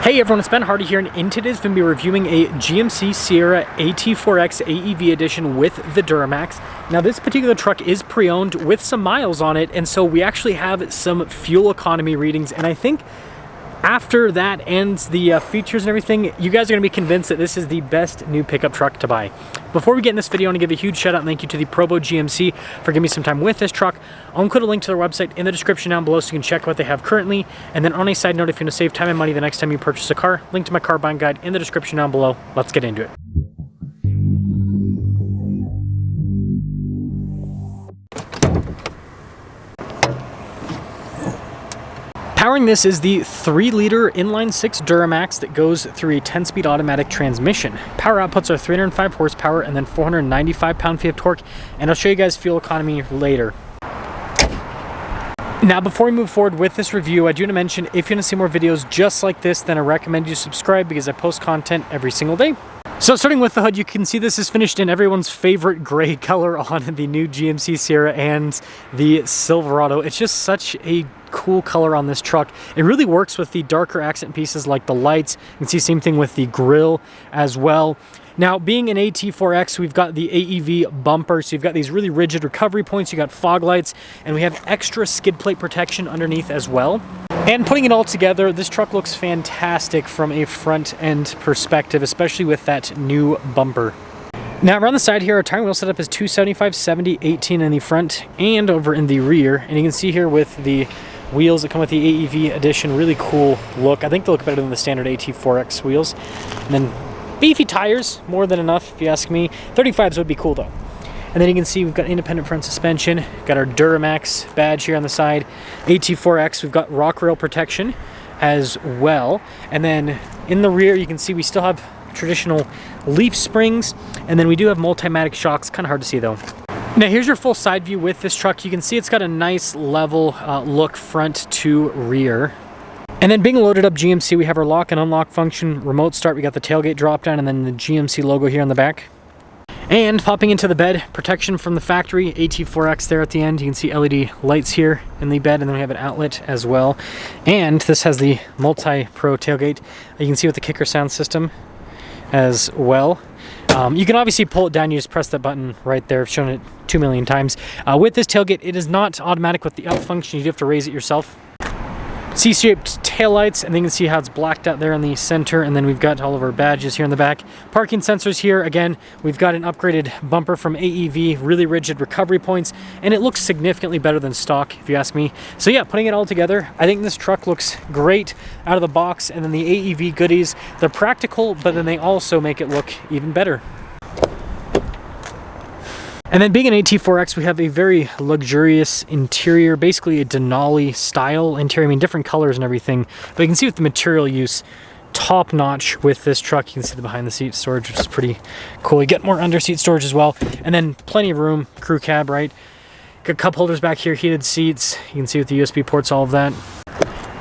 Hey everyone, it's Ben Hardy here, and in today's video, we're reviewing a GMC Sierra AT4X AEV Edition with the Duramax. Now this particular truck is pre-owned with some miles on it, and so we actually have some fuel economy readings, and I think after that and the features and everything, you guys are going to be convinced that this is the best new pickup truck to buy. Before we get in this video, I want to give a huge shout out and thank you to the Provo GMC for giving me some time with this truck. I'll include a link to their website in the description down below so you can check what they have currently. And then on a side note, if you want to save time and money the next time you purchase a car, link to my car buying guide in the description down below. Let's get into it. Powering this is the 3-liter inline-6 Duramax that goes through a 10-speed automatic transmission. Power outputs are 305 horsepower and then 495 pound-feet of torque, and I'll show you guys fuel economy later. Now, before we move forward with this review, I do want to mention if you want to see more videos just like this, then I recommend you subscribe because I post content every single day. So starting with the hood, you can see this is finished in everyone's favorite gray color on the new GMC Sierra and the Silverado. It's just such a cool color on this truck. It really works with the darker accent pieces like the lights. You can see same thing with the grille as well. Now, being an AT4X, we've got the AEV bumper, so you've got these really rigid recovery points, you got fog lights, and we have extra skid plate protection underneath as well. And putting it all together, this truck looks fantastic from a front end perspective, especially with that new bumper. Now around the side here, our tire wheel setup is 275, 70, 18 in the front and over in the rear. And you can see here with the wheels that come with the AEV Edition, really cool look. I think they look better than the standard AT4X wheels. And then beefy tires, more than enough if you ask me. 35s would be cool though. And then you can see we've got independent front suspension, got our Duramax badge here on the side. AT4X, we've got rock rail protection as well. And then in the rear, you can see we still have traditional leaf springs, and then we do have multi-matic shocks, kind of hard to see though. Now here's your full side view with this truck. You can see it's got a nice level look front to rear. And then being a loaded up GMC, we have our lock and unlock function, remote start, we got the tailgate drop down, and then the GMC logo here on the back. And popping into the bed, protection from the factory, AT4X there at the end. You can see LED lights here in the bed, and then we have an outlet as well. And this has the multi-pro tailgate. You can see with the kicker sound system as well. You can obviously pull it down, you just press that button right there. I've shown it 2 million times. With this tailgate, it is not automatic with the L function. You do have to raise it yourself. C-shaped taillights, and then you can see how it's blacked out there in the center, and then we've got all of our badges here in the back. Parking sensors here. Again, we've got an upgraded bumper from AEV, really rigid recovery points, and it looks significantly better than stock, if you ask me. So yeah, putting it all together, I think this truck looks great out of the box, and then the AEV goodies, they're practical, but then they also make it look even better. And then being an AT4X, we have a very luxurious interior, basically a Denali style interior. I mean, different colors and everything, but you can see with the material use, top notch with this truck. You can see the behind the seat storage, which is pretty cool. You get more under seat storage as well. And then plenty of room, crew cab, right? Got cup holders back here, heated seats. You can see with the USB ports, all of that.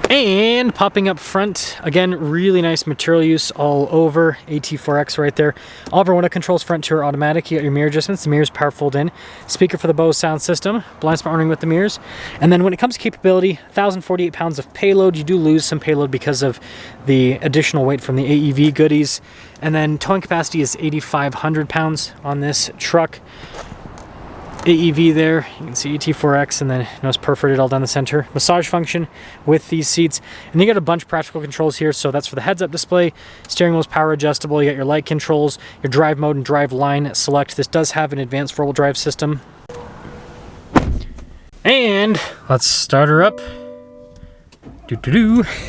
And popping up front, again, really nice material use all over. AT4X right there. All of our window controls front to are automatic. You got your mirror adjustments, the mirrors power fold in. Speaker for the Bose sound system, blind spot warning with the mirrors. And then when it comes to capability, 1,048 pounds of payload. You do lose some payload because of the additional weight from the AEV goodies. And then towing capacity is 8,500 pounds on this truck. AEV there, you can see AT4X, and then it's perforated all down the center. Massage function with these seats, and you got a bunch of practical controls here. So that's for the heads-up display. Steering wheel is power adjustable. You got your light controls, your drive mode and drive line select. This does have an advanced four-wheel drive system. And let's start her up.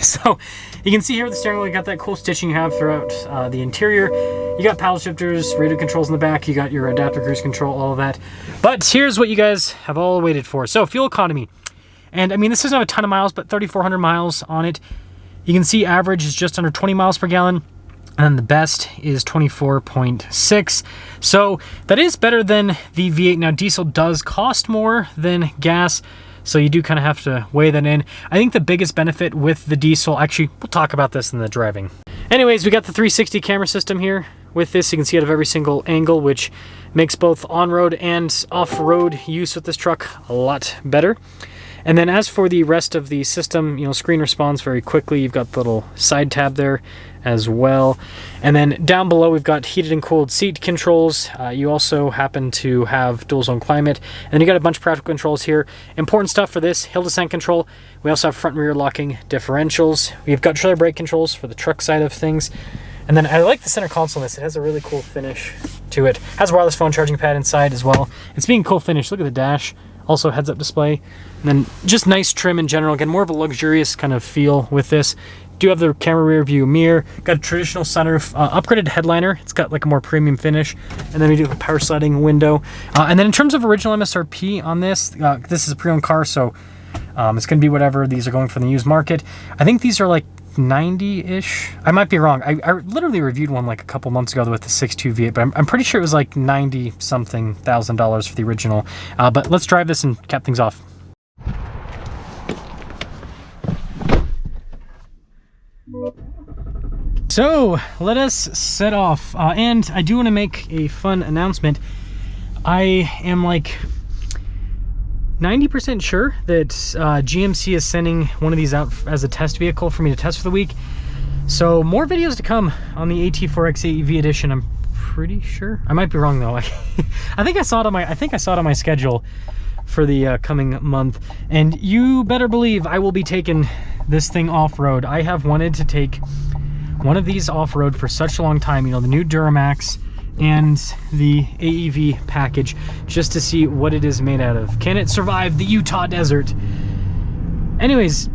So you can see here with the steering wheel, you got that cool stitching you have throughout the interior. You got paddle shifters, radio controls in the back, you got your adaptive cruise control, all of that. But here's what you guys have all waited for. So fuel economy. And I mean, this doesn't have a ton of miles, but 3,400 miles on it. You can see average is just under 20 miles per gallon. And the best is 24.6. So that is better than the V8. Now diesel does cost more than gas, so you do kind of have to weigh that in. I think the biggest benefit with the diesel, actually, we'll talk about this in the driving. Anyways, we got the 360 camera system here. With this, you can see out of every single angle, which makes both on-road and off-road use with this truck a lot better. And then as for the rest of the system, you know, screen responds very quickly. You've got the little side tab there as well. And then down below, we've got heated and cooled seat controls. You also happen to have dual zone climate. And then you got a bunch of practical controls here. Important stuff for this, hill descent control. We also have front and rear locking differentials. We've got trailer brake controls for the truck side of things. And then I like the center console in this. It has a really cool finish to it. Has a wireless phone charging pad inside as well. It's being cool finish. Look at the dash. Also heads-up display. And then just nice trim in general. Again, more of a luxurious kind of feel with this. Do have the camera rear view mirror. Got a traditional sunroof, upgraded headliner. It's got like a more premium finish. And then we do a power sliding window. And then in terms of original MSRP on this, this is a pre-owned car, so it's going to be whatever these are going for in the used market. I think these are like 90-ish. I might be wrong. I literally reviewed one like a couple months ago with the 6.2 V8, but I'm pretty sure it was like $90-something thousand for the original. But let's drive this and cap things off. So let us set off. And I do want to make a fun announcement. I am like 90% sure that GMC is sending one of these out as a test vehicle for me to test for the week. So more videos to come on the AT4X AEV Edition. I'm pretty sure. I might be wrong though. I think I saw it on my schedule for the coming month. And you better believe I will be taking this thing off-road. I have wanted to take one of these off-road for such a long time. You know, the new Duramax and the AEV package, just to see what it is made out of. Can it survive the Utah desert? Anyways,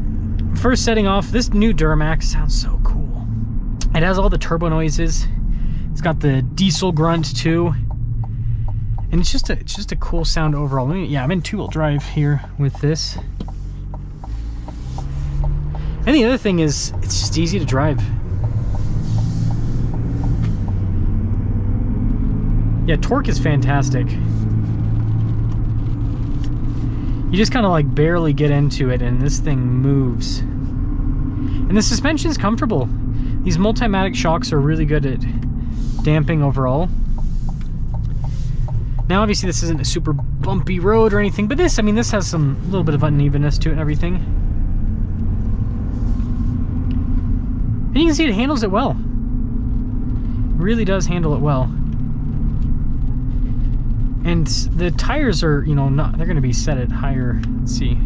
first setting off, this new Duramax sounds so cool. It has all the turbo noises. It's got the diesel grunt too. And it's just a cool sound overall. Yeah, I'm in two-wheel drive here with this. And the other thing is, it's just easy to drive. Yeah, torque is fantastic. You just kind of like barely get into it and this thing moves. And the suspension is comfortable. These Multimatic shocks are really good at damping overall. Now obviously this isn't a super bumpy road or anything, but this, I mean, this has some little bit of unevenness to it and everything. And you can see it handles it well. It really does handle it well. And the tires are, you know, they're going to be set at higher, let's see.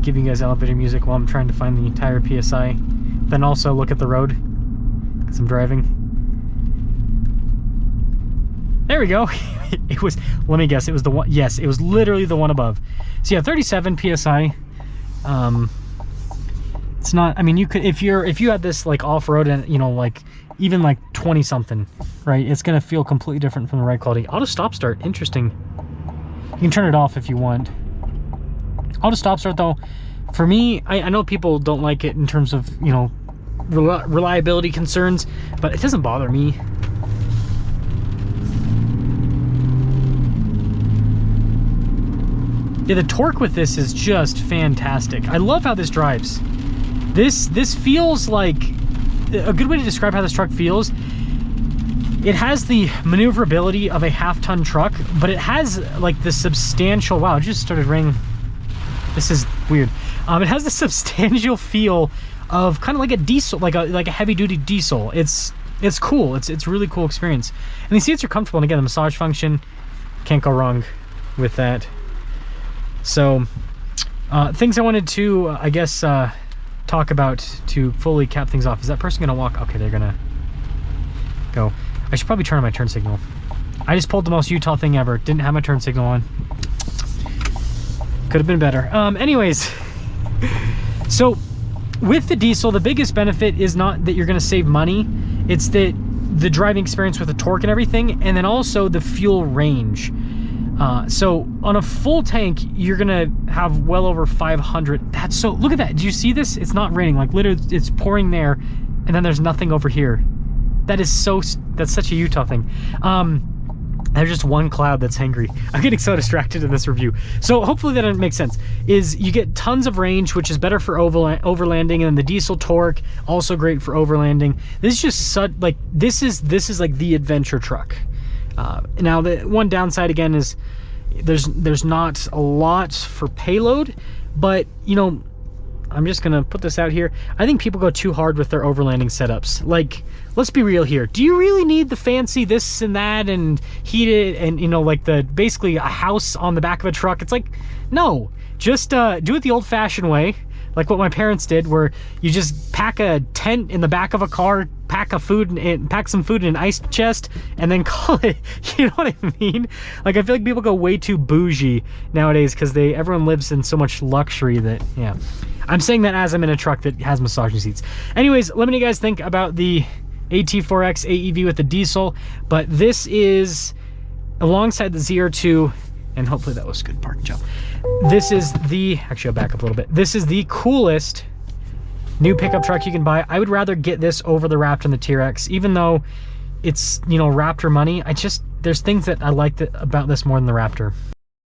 Giving you guys elevator music while I'm trying to find the tire PSI. Then also look at the road, because I'm driving. There we go. It was, let me guess, it was the one, yes, it was literally the one above. So yeah, 37 PSI. It's not, I mean, you could, if you had this like off-road and, you know, like even like 20 something, right, it's gonna feel completely different from the ride quality. Auto stop start, interesting. You can turn it off if you want. Auto stop start though, for me, I know people don't like it in terms of, you know, reliability concerns, but it doesn't bother me. Yeah, the torque with this is just fantastic. I love how this drives. This feels like, a good way to describe how this truck feels, it has the maneuverability of a half-ton truck, but it has like the substantial, wow, it just started raining. This is weird. It has the substantial feel of kind of like a diesel, like a heavy-duty diesel. It's cool. It's really cool experience. And the seats are comfortable, and again, the massage function, can't go wrong with that. So, things I wanted to, I guess, talk about to fully cap things off. Is that person gonna walk? Okay, they're gonna go. I should probably turn on my turn signal. I just pulled the most Utah thing ever. Didn't have my turn signal on. Could have been better. Anyways, so with the diesel, the biggest benefit is not that you're gonna save money. It's that the driving experience with the torque and everything, and then also the fuel range. So on a full tank, you're gonna have well over 500. That's so, look at that. Do you see this? It's not raining, like literally it's pouring there and then there's nothing over here. That is so, that's such a Utah thing. There's just one cloud that's angry. I'm getting so distracted in this review. So hopefully that makes sense. Is you get tons of range, which is better for overlanding, and then the diesel torque, also great for overlanding. This is just such, like, this is like the adventure truck. Now the one downside again is there's not a lot for payload, but you know, I'm just gonna put this out here. I think people go too hard with their overlanding setups. Like, let's be real here. Do you really need the fancy this and that and heated and, you know, like the basically a house on the back of a truck? It's like, no, just do it the old-fashioned way, like what my parents did, where you just pack a tent in the back of a car, pack some food in an ice chest, and then call it. You know what I mean? Like, I feel like people go way too bougie nowadays because everyone lives in so much luxury that, yeah. I'm saying that as I'm in a truck that has massaging seats. Anyways, let me know what you guys think about the AT4X AEV with the diesel, but this is alongside the ZR2, and hopefully that was good parking job. This is the, actually I'll back up a little bit. This is the coolest new pickup truck you can buy. I would rather get this over the Raptor and the TRX, even though it's, you know, Raptor money. There's things that I like about this more than the Raptor.